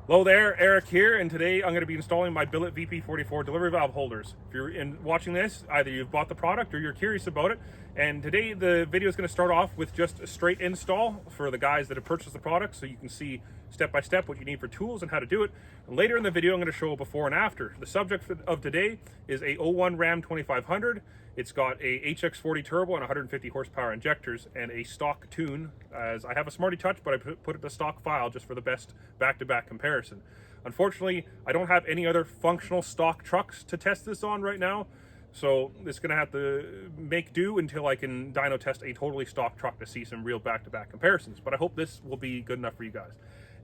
Hello there, Eric here, and today I'm going to be installing my Billet VP44 delivery valve holders. If you're watching this, either you've bought the product or you're curious about it. And today the video is going to start off with just a straight install for the guys that have purchased the product, so you can see step by step what you need for tools and how to do it. And later in the video I'm going to show a before and after. The subject of today is a 01 Ram 2500. It's got a HX40 turbo and 150 horsepower injectors and a stock tune, as I have a Smarty Touch, but I put it to stock file just for the best back-to-back comparison. Unfortunately, I don't have any other functional stock trucks to test this on right now, so it's going to have to make do until I can dyno test a totally stock truck to see some real back-to-back comparisons. But I hope this will be good enough for you guys.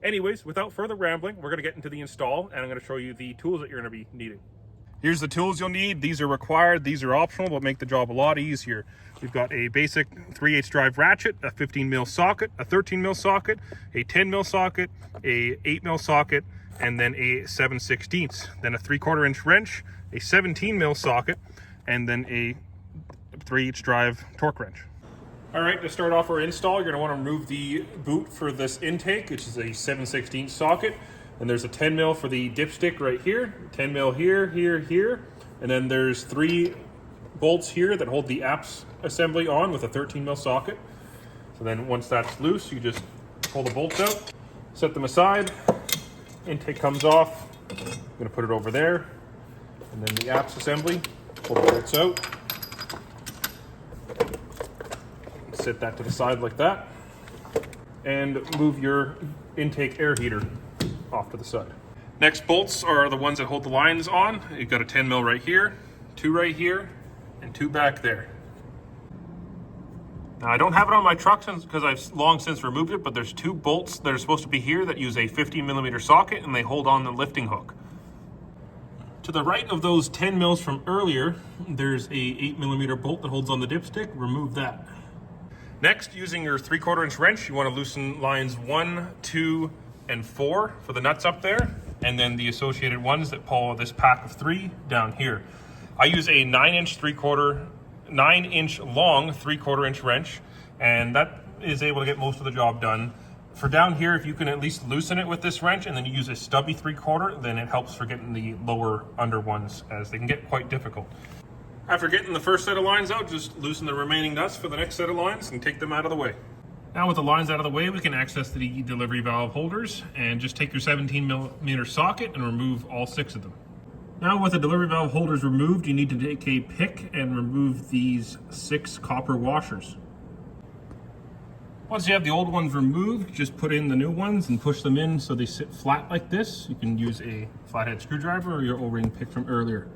Anyways, without further rambling, we're going to get into the install, and I'm going to show you the tools that you're going to be needing. Here's the tools you'll need. These are required, these are optional, but make the job a lot easier. We've got a basic 3/8 drive ratchet, a 15 mil socket, a 13 mil socket, a 10 mil socket, a 8 mil socket, and then a 7/16. Then a 3/4 inch wrench, a 17 mil socket, and then a 3/8 drive torque wrench. All right, to start off our install, you're gonna wanna remove the boot for this intake, which is a 7/16 socket. And there's a 10 mil for the dipstick right here, 10 mil here, here, and then there's 3 bolts here that hold the apps assembly on with a 13 mil socket. So then once that's loose, you just pull the bolts out, set them aside, intake comes off, I'm gonna put it over there, and then the apps assembly, pull the bolts out, set that to the side like that, and move your intake air heater off to the side. Next bolts are the ones that hold the lines on. You've got a 10 mil right here, 2 right here, and 2 back there. Now I don't have it on my truck because I've long since removed it, but there's 2 bolts that are supposed to be here that use a 50mm socket and they hold on the lifting hook. To the right of those 10 mils from earlier, there's a 8mm bolt that holds on the dipstick. Remove that. Next, using your 3/4 inch wrench, you want to loosen lines 1, 2, and 4 for the nuts up there, and then the associated ones that pull this pack of 3 down here. I use a 9 inch long 3/4 inch wrench, and that is able to get most of the job done. For down here, if you can at least loosen it with this wrench and then you use a stubby 3/4, then it helps for getting the lower under ones, as they can get quite difficult. After getting the first set of lines out, just loosen the remaining nuts for the next set of lines and take them out of the way. Now with the lines out of the way, we can access the delivery valve holders and just take your 17mm socket and remove all 6 of them. Now with the delivery valve holders removed, you need to take a pick and remove these 6 copper washers. Once you have the old ones removed, just put in the new ones and push them in so they sit flat like this. You can use a flathead screwdriver or your O-ring pick from earlier.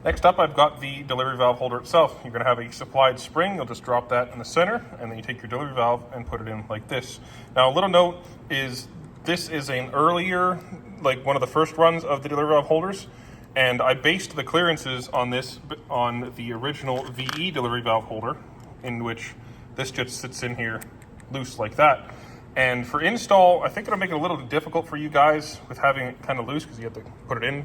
Next up, I've got the delivery valve holder itself. You're going to have a supplied spring. You'll just drop that in the center, and then you take your delivery valve and put it in like this. Now, a little note is this is an earlier, like one of the first runs of the delivery valve holders, and I based the clearances on this on the original VE delivery valve holder, in which this just sits in here loose like that. And for install, I think it'll make it a little difficult for you guys with having it kind of loose because you have to put it in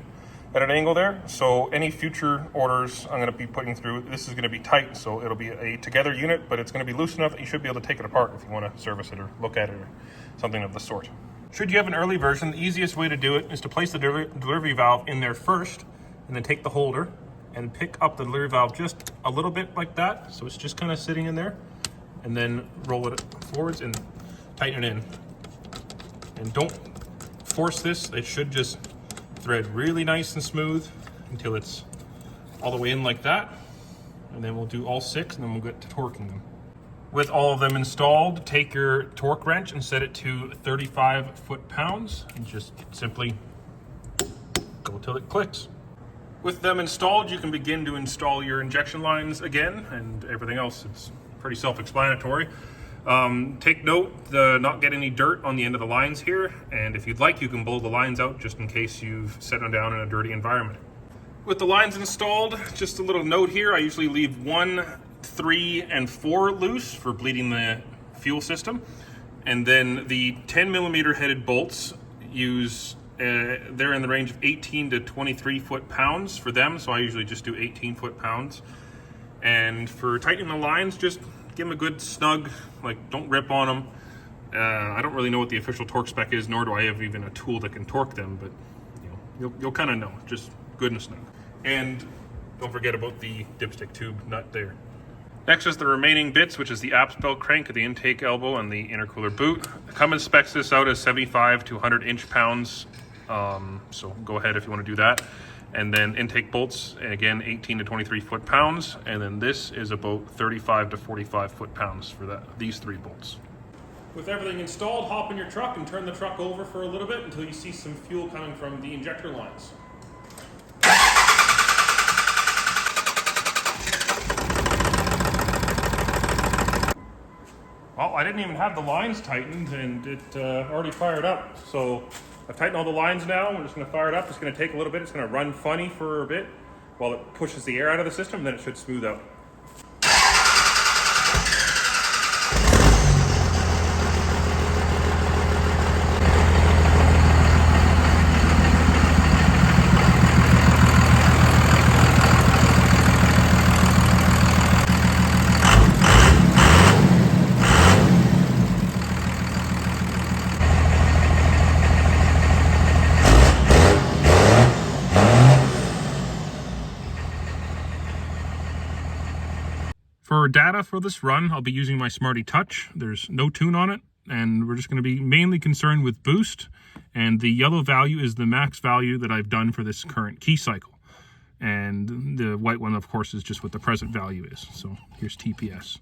at an angle there. So any future orders I'm going to be putting through, this is going to be tight, so it'll be a together unit, but it's going to be loose enough that you should be able to take it apart if you want to service it or look at it or something of the sort. Should you have an early version, the easiest way to do it is to place the delivery valve in there first, and then take the holder and pick up the delivery valve just a little bit like that, so it's just kind of sitting in there, and then roll it forwards and tighten it in. And don't force this, it should just thread really nice and smooth until it's all the way in like that, and then we'll do all 6 and then we'll get to torquing them. With all of them installed, take your torque wrench and set it to 35 foot-pounds and just simply go till it clicks. With them installed, you can begin to install your injection lines again, and everything else is pretty self-explanatory. Take note to not get any dirt on the end of the lines here, and if you'd like, you can blow the lines out just in case you've set them down in a dirty environment. With the lines installed, just a little note here, I usually leave 1, 3, and 4 loose for bleeding the fuel system, and then the 10mm headed bolts use they're in the range of 18 to 23 foot-pounds for them, so I usually just do 18 foot-pounds. And for tightening the lines, just give them a good snug, like don't rip on them, I don't really know what the official torque spec is, nor do I have even a tool that can torque them, but you know, you'll kind of know, just good and snug. And don't forget about the dipstick tube nut there. Next is the remaining bits, which is the apps belt crank at the intake elbow and the intercooler boot. Cummins specs this out as 75 to 100 inch-pounds, so go ahead if you want to do that. And then intake bolts, again, 18 to 23 foot-pounds, and then this is about 35 to 45 foot-pounds for these 3 bolts. With everything installed, hop in your truck and turn the truck over for a little bit until you see some fuel coming from the injector lines. Well, I didn't even have the lines tightened and it already fired up. So I've tightened all the lines now. We're just going to fire it up. It's going to take a little bit. It's going to run funny for a bit while it pushes the air out of the system, and then it should smooth out. For data for this run, I'll be using my Smarty Touch. There's no tune on it, and we're just going to be mainly concerned with boost, and the yellow value is the max value that I've done for this current key cycle. And the white one, of course, is just what the present value is. So here's TPS.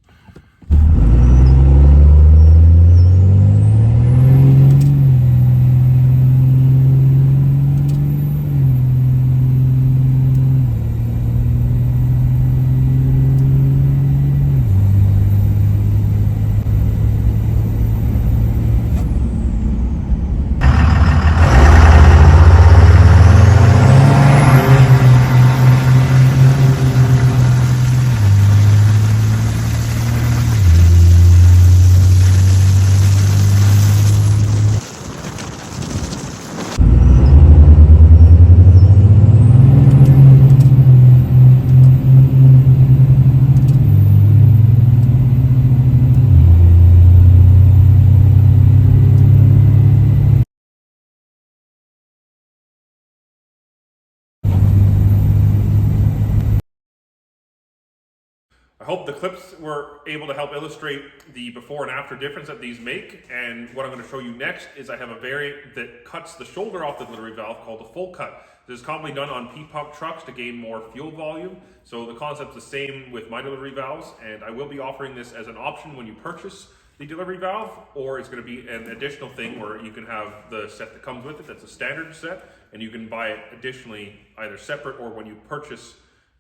I hope the clips were able to help illustrate the before and after difference that these make. And what I'm going to show you next is I have a variant that cuts the shoulder off the delivery valve called a full cut. This is commonly done on P-pump trucks to gain more fuel volume. So the concept's the same with my delivery valves, and I will be offering this as an option when you purchase the delivery valve, or it's going to be an additional thing where you can have the set that comes with it, that's a standard set, and you can buy it additionally either separate or when you purchase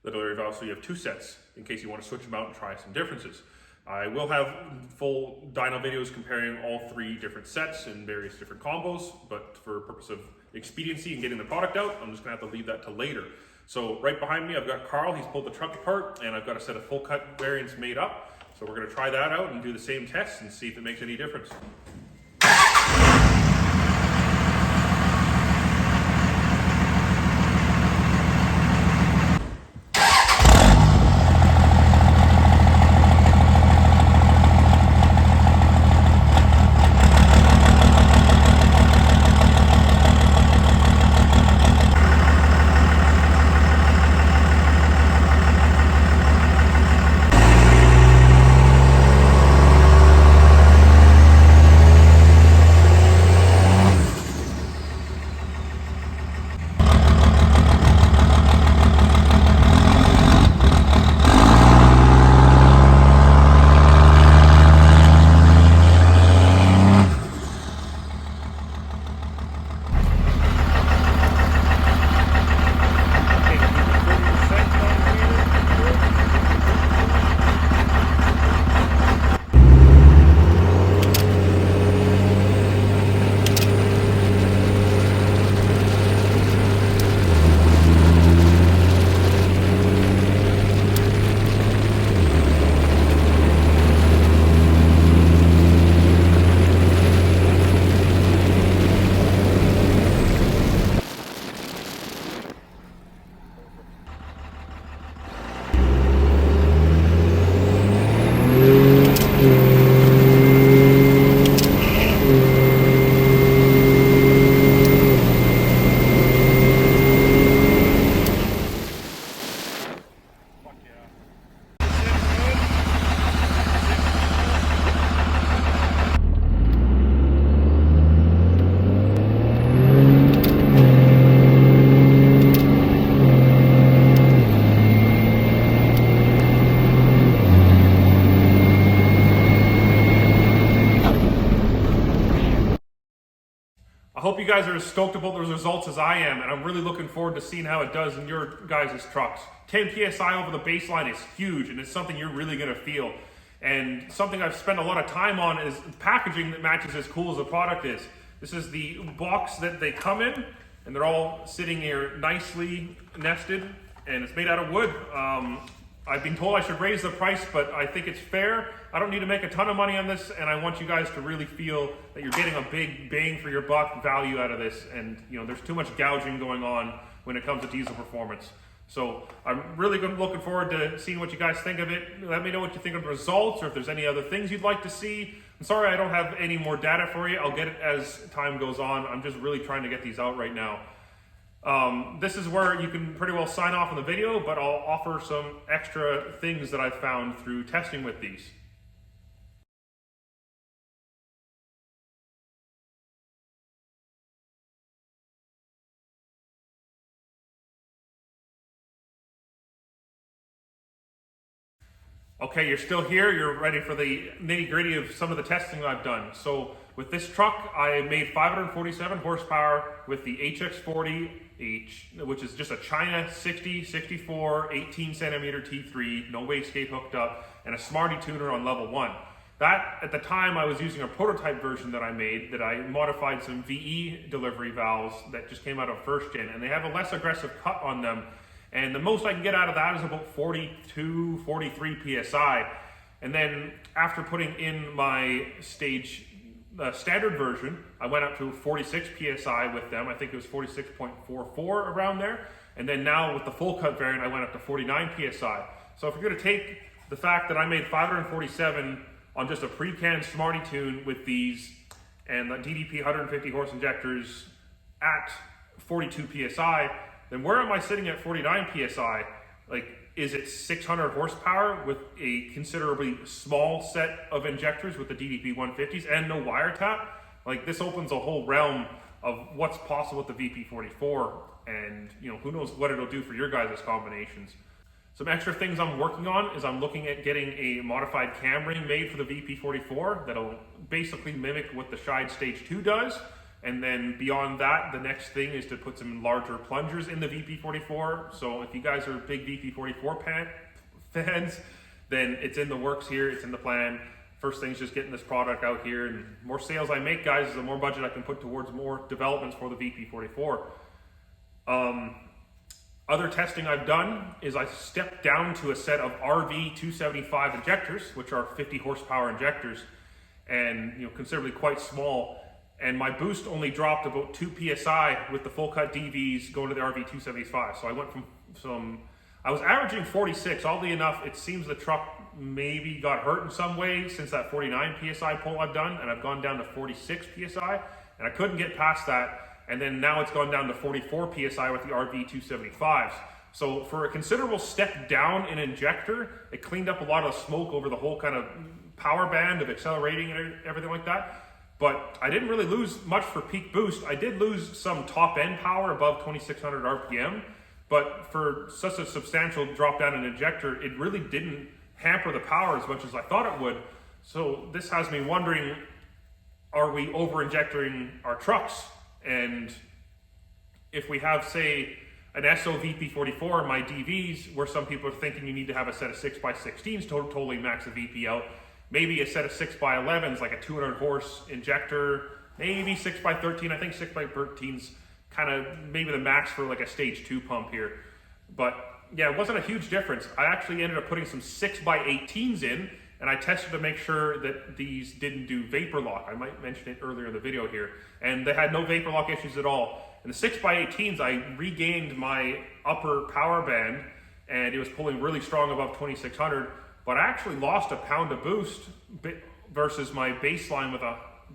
the delivery valve, so you have 2 sets in case you want to switch them out and try some differences. I will have full dyno videos comparing all 3 different sets and various different combos, but for purpose of expediency and getting the product out, I'm just going to have to leave that to later. So right behind me, I've got Carl. He's pulled the truck apart, and I've got a set of full cut variants made up. So we're going to try that out and do the same tests and see if it makes any difference. guys are as stoked about those results as I am, and I'm really looking forward to seeing how it does in your guys' trucks. 10 PSI over the baseline is huge, and it's something you're really gonna feel. And something I've spent a lot of time on is packaging that matches as cool as the product is. This is the box that they come in, and they're all sitting here nicely nested, and it's made out of wood. I've been told I should raise the price, but I think it's fair. I don't need to make a ton of money on this, and I want you guys to really feel that you're getting a big bang for your buck value out of this. And you know, there's too much gouging going on when it comes to diesel performance. So I'm really looking forward to seeing what you guys think of it. Let me know what you think of the results, or if there's any other things you'd like to see. I'm sorry I don't have any more data for you. I'll get it as time goes on. I'm just really trying to get these out right now. This is where you can pretty well sign off on the video, but I'll offer some extra things that I've found through testing with these. Okay, you're still here. You're ready for the nitty-gritty of some of the testing I've done. So with this truck, I made 547 horsepower with the HX40H, which is just a China 60/64 18 centimeter T3, no wastegate hooked up, and a Smarty tuner on level 1. That, at the time, I was using a prototype version that I made, that I modified some VE delivery valves that just came out of first gen, and they have a less aggressive cut on them. And the most I can get out of that is about 42, 43 PSI. And then after putting in my standard version, I went up to 46 PSI with them. I think it was 46.44 around there. And then now with the full cut variant, I went up to 49 PSI. So if you're gonna take the fact that I made 547 on just a pre-canned Smarty tune with these and the DDP 150 horse injectors at 42 PSI, then where am I sitting at 49 PSI? Like, is it 600 horsepower with a considerably small set of injectors with the DDP 150s and no wiretap? Like, this opens a whole realm of what's possible with the VP44, and you know, who knows what it'll do for your guys' combinations. Some extra things I'm working on is I'm looking at getting a modified cam ring made for the VP44 that'll basically mimic what the Scheid Stage 2 does. And then beyond that, the next thing is to put some larger plungers in the VP44. So if you guys are big VP44 fans, then it's in the works here, it's in the plan. First thing is just getting this product out here, and more sales I make, guys, the more budget I can put towards more developments for the VP44. Other testing I've done is I stepped down to a set of RV275 injectors, which are 50 horsepower injectors, and you know, considerably quite small. And my boost only dropped about 2 PSI with the full cut DVs going to the RV275. So I went from I was averaging 46. Oddly enough, it seems the truck maybe got hurt in some way since that 49 PSI pull I've done, and I've gone down to 46 PSI, and I couldn't get past that. And then now it's gone down to 44 PSI with the RV275s. So for a considerable step down in injector, it cleaned up a lot of the smoke over the whole kind of power band of accelerating and everything like that. But I didn't really lose much for peak boost. I did lose some top end power above 2600 RPM, but for such a substantial drop down in injector, it really didn't hamper the power as much as I thought it would. So this has me wondering, are we over injecting our trucks? And if we have, say, an SO VP44, my DVs, where some people are thinking you need to have a set of 6x16s to totally max the VP out, maybe a set of 6x11s, like a 200 horse injector, maybe 6x13. I think 6x13's kind of maybe the max for like a stage 2 pump here. But yeah, it wasn't a huge difference. I actually ended up putting some 6x18s in, and I tested to make sure that these didn't do vapor lock. I might mention it earlier in the video here. And they had no vapor lock issues at all. And the 6x18s, I regained my upper power band, and it was pulling really strong above 2600. But I actually lost a pound of boost versus my baseline with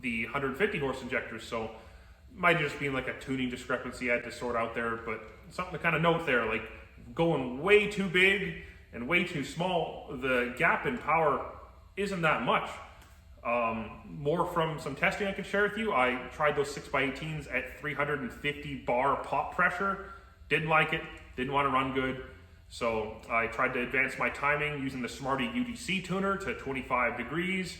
the 150 horse injectors. So might just be like a tuning discrepancy I had to sort out there, but something to kind of note there, like going way too big and way too small, the gap in power isn't that much. More from some testing I can share with you. I tried those 6x18s at 350 bar pop pressure. Didn't like it, didn't want to run good. So I tried to advance my timing using the Smarty UDC tuner to 25 degrees.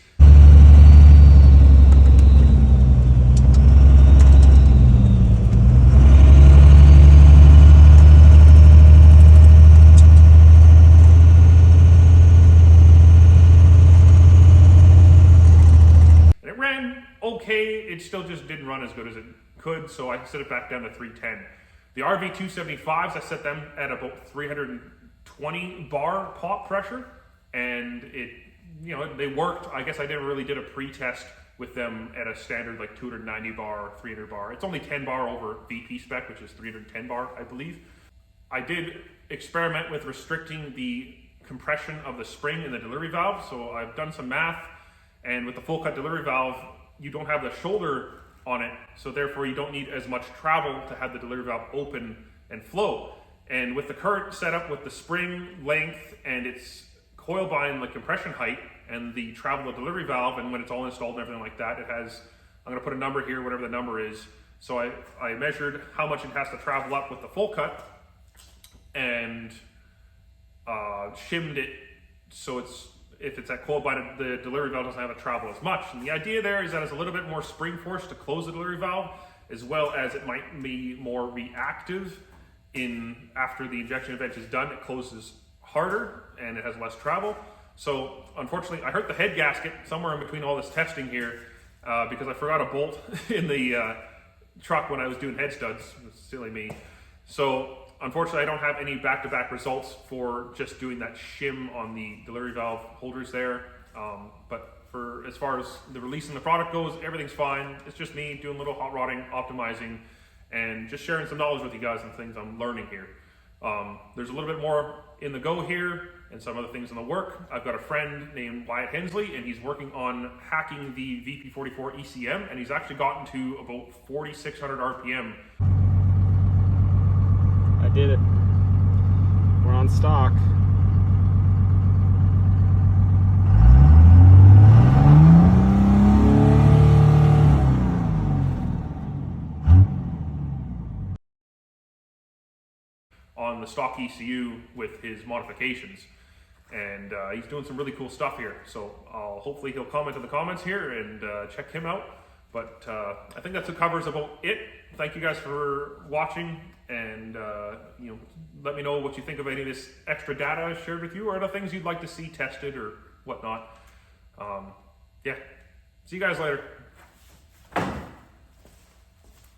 run as good as it could, so I set it back down to 310. The RV275s, I set them at about 320 bar pop pressure, and it, they worked. I guess I never really did a pre-test with them at a standard like 290 bar or 300 bar. It's only 10 bar over VP spec, which is 310 bar, I believe. I did experiment with restricting the compression of the spring in the delivery valve. So I've done some math, and with the full cut delivery valve, you don't have the shoulder on it. So therefore you don't need as much travel to have the delivery valve open and flow. And with the current setup with the spring length and its coil bind, the compression height, and the travel of the delivery valve, and when it's all installed and everything like that, it has, I'm gonna put a number here, whatever the number is. So I measured how much it has to travel up with the full cut, and shimmed it so if it's at coil bind, the delivery valve doesn't have to travel as much. And the idea there is that it's a little bit more spring force to close the delivery valve, as well as it might be more reactive after the injection event is done. It closes harder and it has less travel. So unfortunately, I hurt the head gasket somewhere in between all this testing here because I forgot a bolt in the truck when I was doing head studs. Silly me. So unfortunately, I don't have any back-to-back results for just doing that shim on the delivery valve holders there. But as far as the releasing the product goes, everything's fine. It's just me doing a little hot rodding, optimizing, and just sharing some knowledge with you guys and things I'm learning here. There's a little bit more in the go here and some other things in the work. I've got a friend named Wyatt Hensley, and he's working on hacking the VP44 ECM, and he's actually gotten to about 4,600 RPM. I did it. We're on stock. On the stock ECU with his modifications, and he's doing some really cool stuff here. So hopefully he'll comment in the comments here and check him out. But I think that covers about it. Thank you guys for watching, and let me know what you think of any of this extra data I shared with you, or other things you'd like to see tested or whatnot. Yeah, see you guys later.